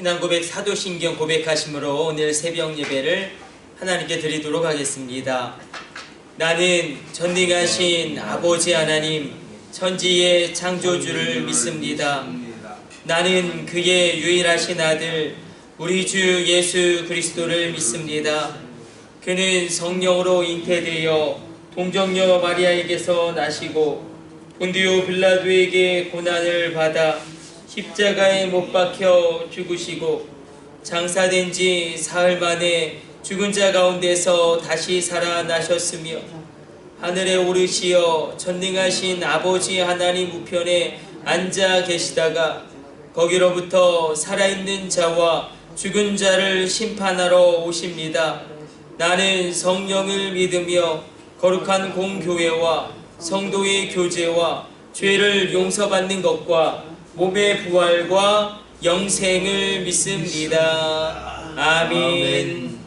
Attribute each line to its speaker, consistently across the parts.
Speaker 1: 신앙 고백 사도신경 고백하심으로 오늘 새벽 예배를 하나님께 드리도록 하겠습니다. 나는 전능하신 아버지 하나님 천지의 창조주를 믿습니다. 나는 그의 유일하신 아들 우리 주 예수 그리스도를 믿습니다. 그는 성령으로 잉태되어 동정녀 마리아에게서 나시고 본디오 빌라도에게 고난을 받아 십자가에 못 박혀 죽으시고 장사된 지 사흘 만에 죽은 자 가운데서 다시 살아나셨으며 하늘에 오르시어 전능하신 아버지 하나님 우편에 앉아 계시다가 거기로부터 살아있는 자와 죽은 자를 심판하러 오십니다. 나는 성령을 믿으며 거룩한 공교회와 성도의 교제와 죄를 용서받는 것과 몸의 부활과 영생을 믿습니다. 아멘.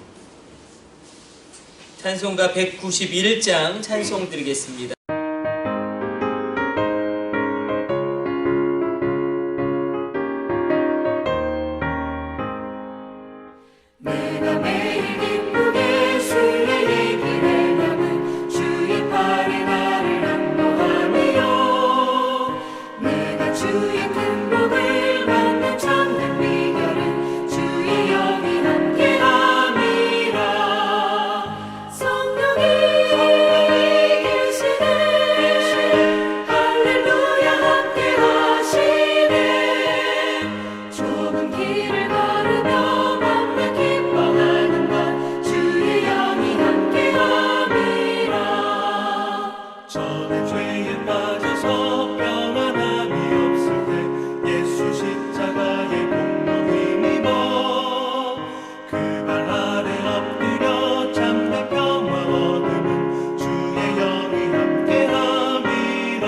Speaker 1: 찬송가 191장 찬송 드리겠습니다.
Speaker 2: 내가 매일 기쁘게 주의 얘기를 나는 주의 팔에 나를 안보하며 내가 주의 큰 복을 받는 참된 비결은 주의 영이 함께함이라. 성령이 계시네 할렐루야 함께하시네. 좁은 길을 걸으며
Speaker 3: 저는 죄에 빠져서 평안함이 없을 때 예수 십자가의 공로 힘입어 그 발 아래 엎드려 참된 평화 얻으면 주의 영이 함께함이라.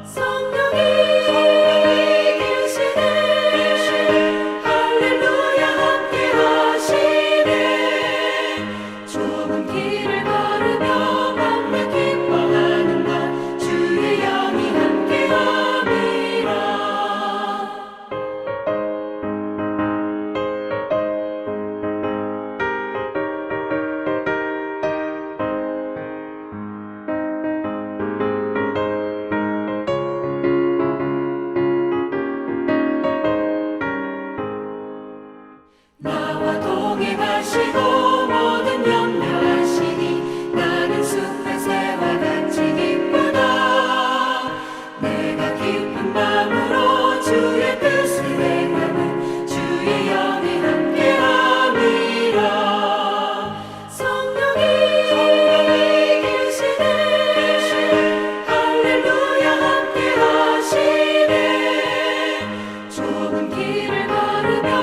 Speaker 2: 성령이 계시네 할렐루야 함께하시네. 좁은 길을 걸으며 나와 동행하시고 모든 염려하시니 나는 숲의 새와 같이 기쁘다. 내가 깊은 밤으로 주의 뜻을 행하는 주의 영이 함께함이라. 성령이 계시네 할렐루야 함께하시네. 좁은 길을 걸으며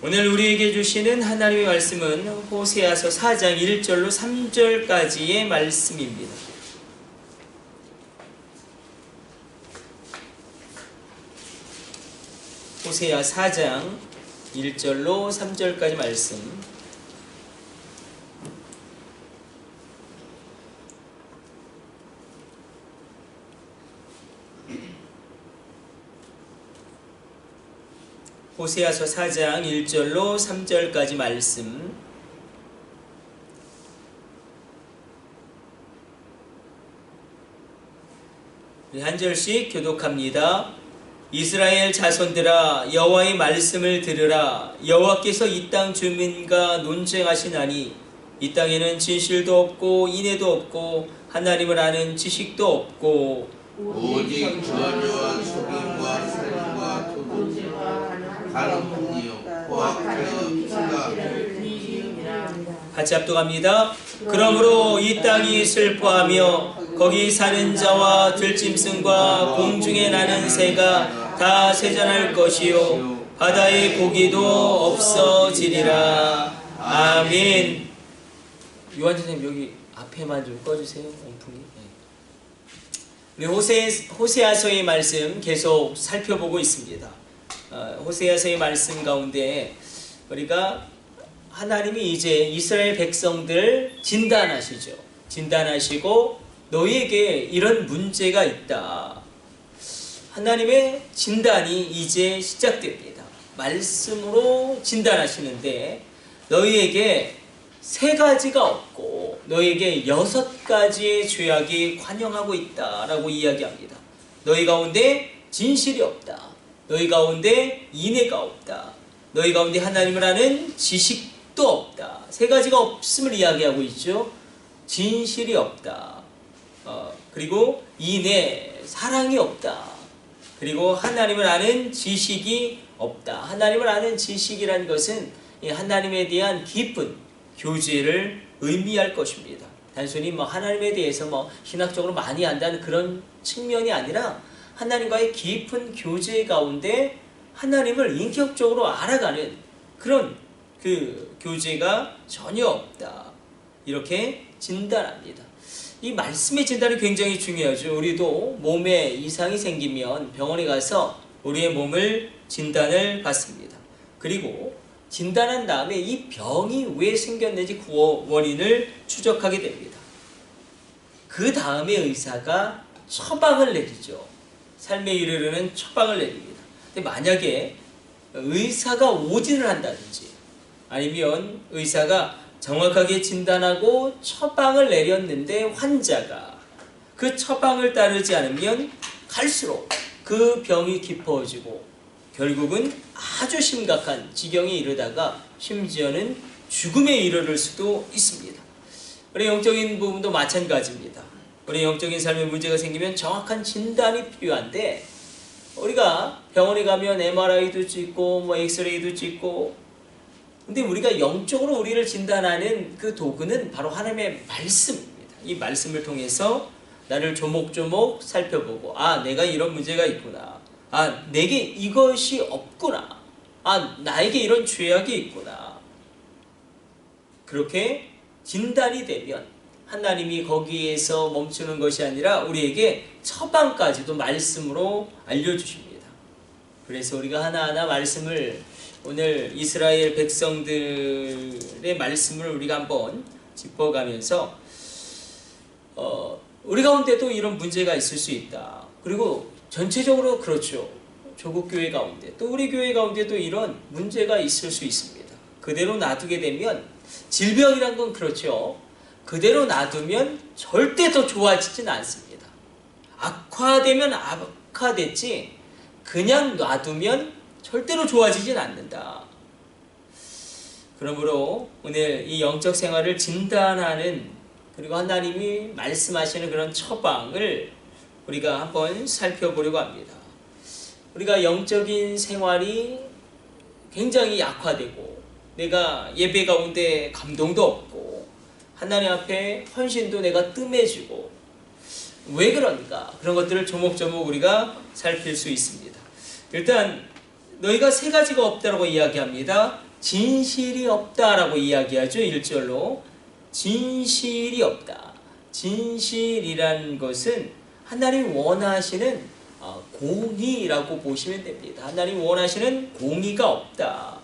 Speaker 1: 오늘 우리에게 주시는 하나님의 말씀은 호세아서 4장 1절로 3절까지의 말씀입니다. 호세아 4장 1절로 3절까지 말씀. 호세아서 4장 1절로 3절까지 말씀. 우리 한 절씩 교독합니다. 이스라엘 자손들아 여호와의 말씀을 들으라. 여호와께서 이 땅 주민과 논쟁하시나니 이 땅에는 진실도 없고 인애도 없고 하나님을 아는 지식도 없고
Speaker 4: 오직 저주와 속임과 살인과 도둑 가늠뿐이요 포악하여 피가
Speaker 1: 같이 합독합니다. 그러므로 이 땅이 슬퍼하며 거기 사는 자와 들짐승과 공중에 나는 새가 다 쇠잔할 것이요 바다의 고기도 없어지리라. 아멘. 요한 선생님 여기 앞에만 좀 꺼주세요. 온풍이. 우리 호세아서의 말씀 계속 살펴보고 있습니다. 호세아서의 말씀 가운데 우리가 하나님이 이제 이스라엘 백성들 진단하시죠. 진단하시고 너희에게 이런 문제가 있다. 하나님의 진단이 이제 시작됩니다. 말씀으로 진단하시는데 너희에게 3가지가 없고 너희에게 6가지의 죄악이 관영하고 있다라고 이야기합니다. 너희 가운데 진실이 없다. 너희 가운데 인애가 없다. 너희 가운데 하나님을 아는 지식도 없다. 3가지가 없음을 이야기하고 있죠. 진실이 없다. 그리고 인애, 사랑이 없다. 그리고 하나님을 아는 지식이 없다. 하나님을 아는 지식이라는 것은 하나님에 대한 깊은 교제를 의미할 것입니다. 단순히 하나님에 대해서 신학적으로 많이 안다는 그런 측면이 아니라 하나님과의 깊은 교제 가운데 하나님을 인격적으로 알아가는 그런 그 교제가 전혀 없다. 이렇게 진단합니다. 이 말씀의 진단이 굉장히 중요하죠. 우리도 몸에 이상이 생기면 병원에 가서 우리의 몸을 진단을 받습니다. 그리고 진단한 다음에 이 병이 왜 생겼는지 그 원인을 추적하게 됩니다. 그 다음에 의사가 처방을 내리죠. 삶에 이르르는 처방을 내립니다. 근데 만약에 의사가 오진을 한다든지 아니면 의사가 정확하게 진단하고 처방을 내렸는데 환자가 그 처방을 따르지 않으면 갈수록 그 병이 깊어지고 결국은 아주 심각한 지경에 이르다가 심지어는 죽음에 이르를 수도 있습니다. 우리 영적인 부분도 마찬가지입니다. 우리 영적인 삶에 문제가 생기면 정확한 진단이 필요한데 우리가 병원에 가면 MRI도 찍고 엑스레이도 찍고 근데 우리가 영적으로 우리를 진단하는 그 도구는 바로 하나님의 말씀입니다. 이 말씀을 통해서 나를 조목조목 살펴보고 내가 이런 문제가 있구나. 내게 이것이 없구나. 나에게 이런 죄악이 있구나. 그렇게 진단이 되면 하나님이 거기에서 멈추는 것이 아니라 우리에게 처방까지도 말씀으로 알려주십니다. 그래서 우리가 하나하나 말씀을 오늘 이스라엘 백성들의 말씀을 우리가 한번 짚어가면서 우리 가운데도 이런 문제가 있을 수 있다. 그리고 전체적으로 그렇죠. 조국 교회 가운데 또 우리 교회 가운데도 이런 문제가 있을 수 있습니다. 그대로 놔두게 되면 질병이란 건 그렇죠. 그대로 놔두면 절대 더 좋아지진 않습니다. 악화되면 악화됐지 그냥 놔두면 절대로 좋아지진 않는다. 그러므로 오늘 이 영적 생활을 진단하는 그리고 하나님이 말씀하시는 그런 처방을 우리가 한번 살펴보려고 합니다. 우리가 영적인 생활이 굉장히 약화되고 내가 예배 가운데 감동도 없고 하나님 앞에 헌신도 내가 뜸해지고 왜 그런가? 그런 것들을 조목조목 우리가 살필 수 있습니다. 일단 너희가 3가지가 없다라고 이야기합니다. 진실이 없다라고 이야기하죠. 1절로 진실이 없다. 진실이라는 것은 하나님 원하시는 공의라고 보시면 됩니다. 하나님 원하시는 공의가 없다.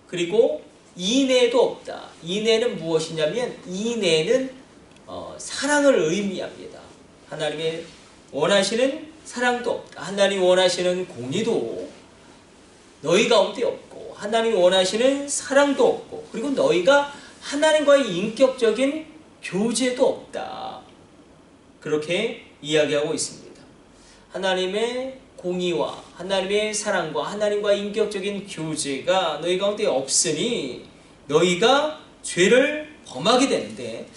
Speaker 1: 그리고 인애도 없다. 인애는 무엇이냐면 인애는 사랑을 의미합니다. 하나님의 원하시는 사랑도 없다. 하나님 원하시는 공의도 너희 가운데 없고 하나님이 원하시는 사랑도 없고 그리고 너희가 하나님과의 인격적인 교제도 없다. 그렇게 이야기하고 있습니다. 하나님의 공의와 하나님의 사랑과 하나님과의 인격적인 교제가 너희 가운데 없으니 너희가 죄를 범하게 되는데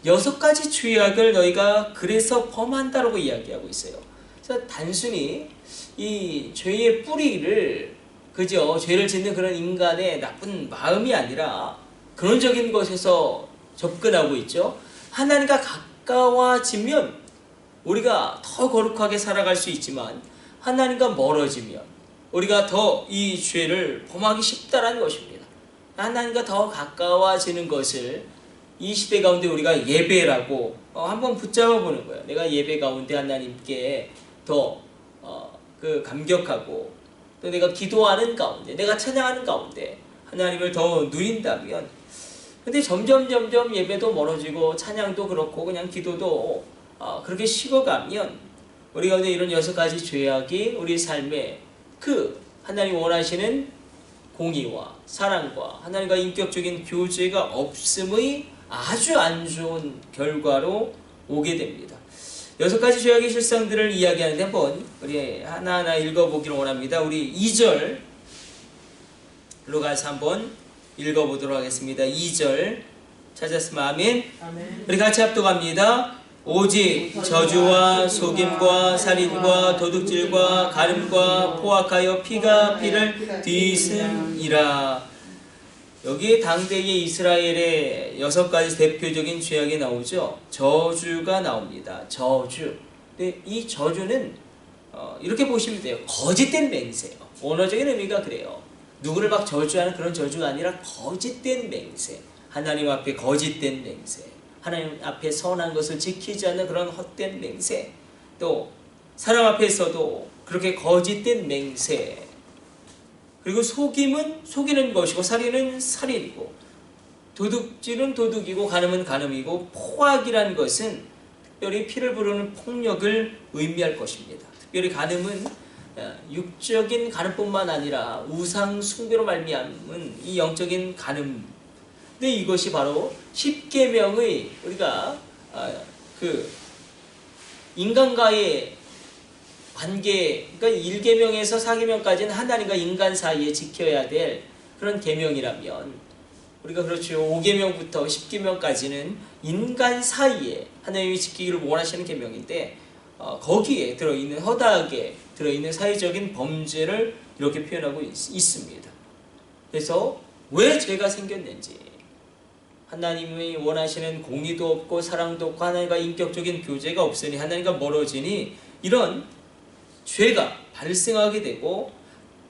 Speaker 1: 6가지 죄악을 너희가 그래서 범한다라고 이야기하고 있어요. 그래서 단순히 이 죄의 뿌리를 그저 죄를 짓는 그런 인간의 나쁜 마음이 아니라 근원적인 것에서 접근하고 있죠. 하나님과 가까워지면 우리가 더 거룩하게 살아갈 수 있지만 하나님과 멀어지면 우리가 더 이 죄를 범하기 쉽다라는 것입니다. 하나님과 더 가까워지는 것을 이 시대 가운데 우리가 예배라고 한번 붙잡아 보는 거예요. 내가 예배 가운데 하나님께 더 감격하고 또 내가 기도하는 가운데 내가 찬양하는 가운데 하나님을 더 누린다면, 근데 점점 예배도 멀어지고 찬양도 그렇고 그냥 기도도 그렇게 식어가면 우리 가운데 이런 6가지 죄악이 우리 삶에 그 하나님 원하시는 공의와 사랑과 하나님과 인격적인 교제가 없음의 아주 안 좋은 결과로 오게 됩니다. 6가지 죄악의 실상들을 이야기하는데 한번 우리 하나하나 읽어보기를 원합니다. 우리 2절로 가서 한번 읽어보도록 하겠습니다. 2절 찾았으면 아멘. 우리 같이 합독합니다. 오직 저주와 속임과 살인과 도둑질과 가늠과 포악하여 피가 피를 뒤슴이라. 여기 당대의 이스라엘의 6가지 대표적인 죄악이 나오죠. 저주가 나옵니다. 저주. 근데 이 저주는 이렇게 보시면 돼요. 거짓된 맹세예요. 언어적인 의미가 그래요. 누구를 막 저주하는 그런 저주가 아니라 거짓된 맹세. 하나님 앞에 거짓된 맹세. 하나님 앞에 선한 것을 지키지 않는 그런 헛된 맹세. 또 사람 앞에서도 그렇게 거짓된 맹세. 그리고 속임은 속이는 것이고 살인은 살인이고 도둑질은 도둑이고 간음은 간음이고 포악이라는 것은 특별히 피를 부르는 폭력을 의미할 것입니다. 특별히 간음은 육적인 간음뿐만 아니라 우상 숭배로 말미암은 이 영적인 간음. 근데 이것이 바로 십계명의 우리가 그 인간과의 관계, 그러니까 1계명에서 4계명까지는 하나님과 인간 사이에 지켜야 될 그런 계명이라면 우리가 그렇죠. 5계명부터 10계명까지는 인간 사이에 하나님이 지키기를 원하시는 계명인데 거기에 들어있는 허다하게 들어있는 사회적인 범죄를 이렇게 표현하고 있습니다. 그래서 왜 죄가 생겼는지, 하나님이 원하시는 공의도 없고 사랑도 없고 하나님과 인격적인 교제가 없으니 하나님과 멀어지니 이런 죄가 발생하게 되고,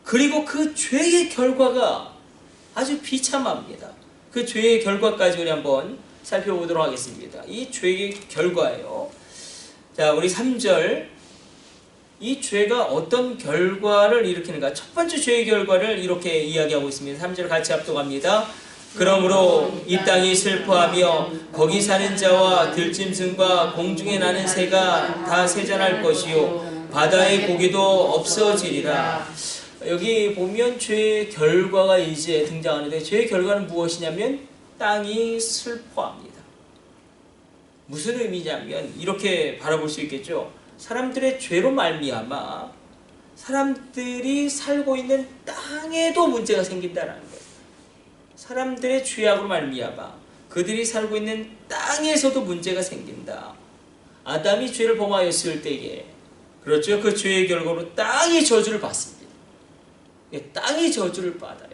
Speaker 1: 그리고 그 죄의 결과가 아주 비참합니다. 그 죄의 결과까지 우리 한번 살펴보도록 하겠습니다. 이 죄의 결과예요. 자, 우리 3절. 이 죄가 어떤 결과를 일으키는가? 첫 번째 죄의 결과를 이렇게 이야기하고 있습니다. 3절 같이 합독합니다. 그러므로 이 땅이 슬퍼하며 거기 사는 자와 들짐승과 공중에 나는 새가 다 세잔할 것이요 바다의 고기도 없어지리라. 여기 보면 죄의 결과가 이제 등장하는데, 죄의 결과는 무엇이냐면 땅이 슬퍼합니다. 무슨 의미냐면 이렇게 바라볼 수 있겠죠. 사람들의 죄로 말미암아 사람들이 살고 있는 땅에도 문제가 생긴다는 거예요. 사람들의 죄악으로 말미암아 그들이 살고 있는 땅에서도 문제가 생긴다. 아담이 죄를 범하였을 때에, 그렇죠, 그 죄의 결과로 땅이 저주를 받습니다. 땅이 저주를 받아요.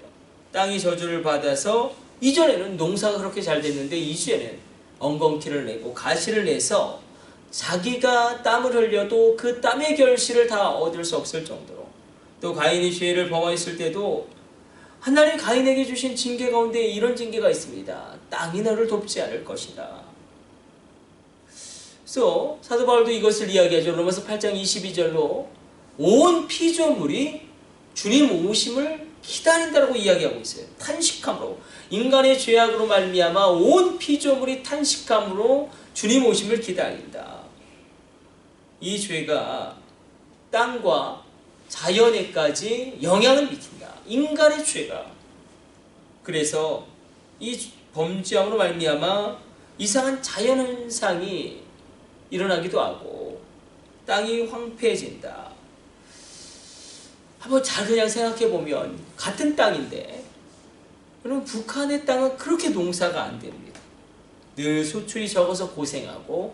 Speaker 1: 땅이 저주를 받아서 이전에는 농사가 그렇게 잘 됐는데 이제는 엉겅퀴를 내고 가시를 내서 자기가 땀을 흘려도 그 땀의 결실을 다 얻을 수 없을 정도로, 또 가인이 죄를 범하였을 때도 하나님 가인에게 주신 징계 가운데 이런 징계가 있습니다. 땅이 너를 돕지 않을 것이다. 그래서 사도 바울도 이것을 이야기하죠. 로마서 8장 22절로 온 피조물이 주님 오심을 기다린다라고 이야기하고 있어요. 탄식함으로, 인간의 죄악으로 말미암아 온 피조물이 탄식함으로 주님 오심을 기다린다. 이 죄가 땅과 자연에까지 영향을 미친다. 인간의 죄가. 그래서 이 범죄함으로 말미암아 이상한 자연현상이 일어나기도 하고 땅이 황폐해진다. 한번 잘 그냥 생각해 보면 같은 땅인데, 그럼 북한의 땅은 그렇게 농사가 안 됩니다. 늘 소출이 적어서 고생하고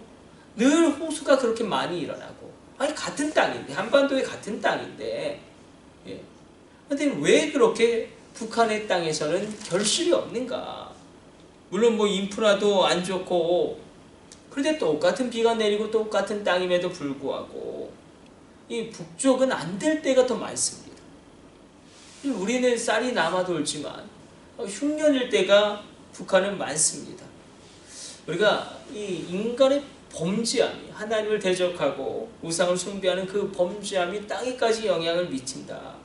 Speaker 1: 늘 홍수가 그렇게 많이 일어나고 아니 같은 땅인데 한반도의 같은 땅인데 예. 근데 왜 그렇게 북한의 땅에서는 결실이 없는가? 물론 뭐 인프라도 안 좋고 그런데 똑같은 비가 내리고 똑같은 땅임에도 불구하고 이 북쪽은 안 될 때가 더 많습니다. 우리는 쌀이 남아 돌지만 흉년일 때가 북한은 많습니다. 우리가 이 인간의 범죄함이 하나님을 대적하고 우상을 숭배하는 그 범죄함이 땅에까지 영향을 미친다.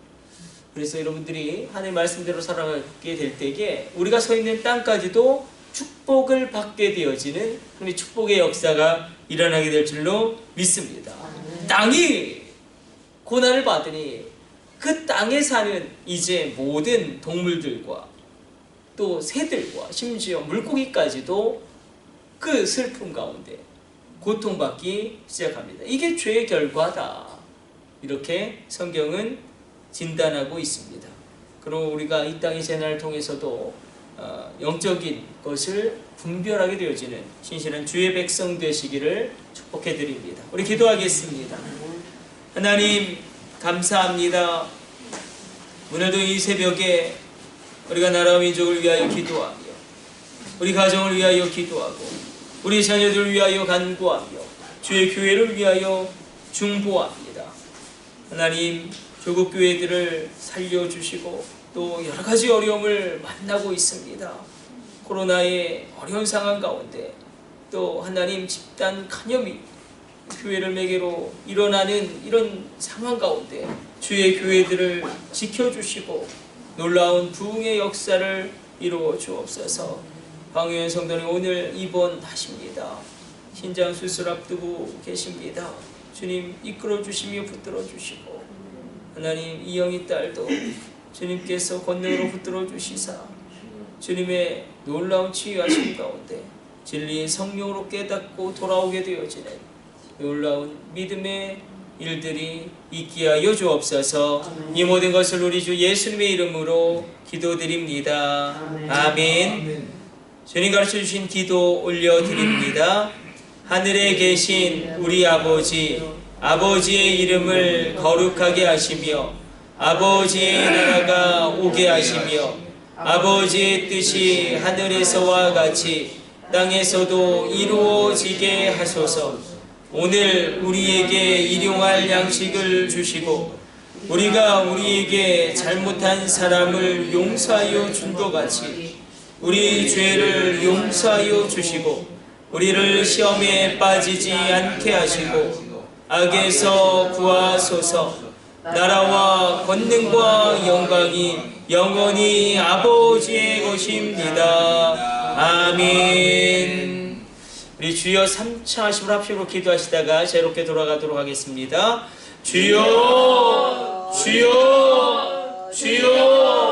Speaker 1: 그래서 여러분들이 하나님의 말씀대로 살아가게 될 때에 우리가 서 있는 땅까지도 축복을 받게 되어지는 그런 축복의 역사가 일어나게 될 줄로 믿습니다. 땅이 고난을 받으니 그 땅에 사는 이제 모든 동물들과 또 새들과 심지어 물고기까지도 그 슬픔 가운데 고통받기 시작합니다. 이게 죄의 결과다. 이렇게 성경은 진단하고 있습니다. 그리고 우리가 이 땅의 재난을 통해서도 영적인 것을 분별하게 되어지는 신실한 주의 백성 되시기를 축복해 드립니다. 우리 기도하겠습니다. 하나님 감사합니다. 오늘도 이 새벽에 우리가 나라와 민족을 위하여 기도하며 우리 가정을 위하여 기도하고 우리 자녀들을 위하여 간구하며 주의 교회를 위하여 중보합니다. 하나님 조국 교회들을 살려주시고 또 여러 가지 어려움을 만나고 있습니다. 코로나의 어려운 상황 가운데 또 하나님 집단 간염이 교회를 매개로 일어나는 이런 상황 가운데 주의 교회들을 지켜주시고 놀라운 부흥의 역사를 이루어 주옵소서. 황유현 성도님 오늘 입원하십니다. 신장 수술 앞두고 계십니다. 주님 이끌어 주시며 붙들어 주시고 하나님 이영희 딸도 주님께서 권능으로 붙들어 주시사 주님의 놀라운 치유하심 가운데 진리의 성령으로 깨닫고 돌아오게 되어지는 놀라운 믿음의 일들이 있게 하여 주옵소서. 이 모든 것을 우리 주 예수님의 이름으로 기도드립니다. 아멘. 주님 가르쳐 주신 기도 올려드립니다. 하늘에 계신 우리 아버지, 아버지의 이름을 거룩하게 하시며 아버지의 나라가 오게 하시며 아버지의 뜻이 하늘에서와 같이 땅에서도 이루어지게 하소서. 오늘 우리에게 일용할 양식을 주시고 우리가 우리에게 잘못한 사람을 용서하여 준 것 같이 우리 죄를 용서하여 주시고 우리를 시험에 빠지지 않게 하시고 악에서 구하소서. 나라와 권능과 영광이 영원히 아버지의 것입니다. 아멘. 우리 주여 3차 하심을 합심으로 기도하시다가 자유롭게 돌아가도록 하겠습니다. 주여 주여 주여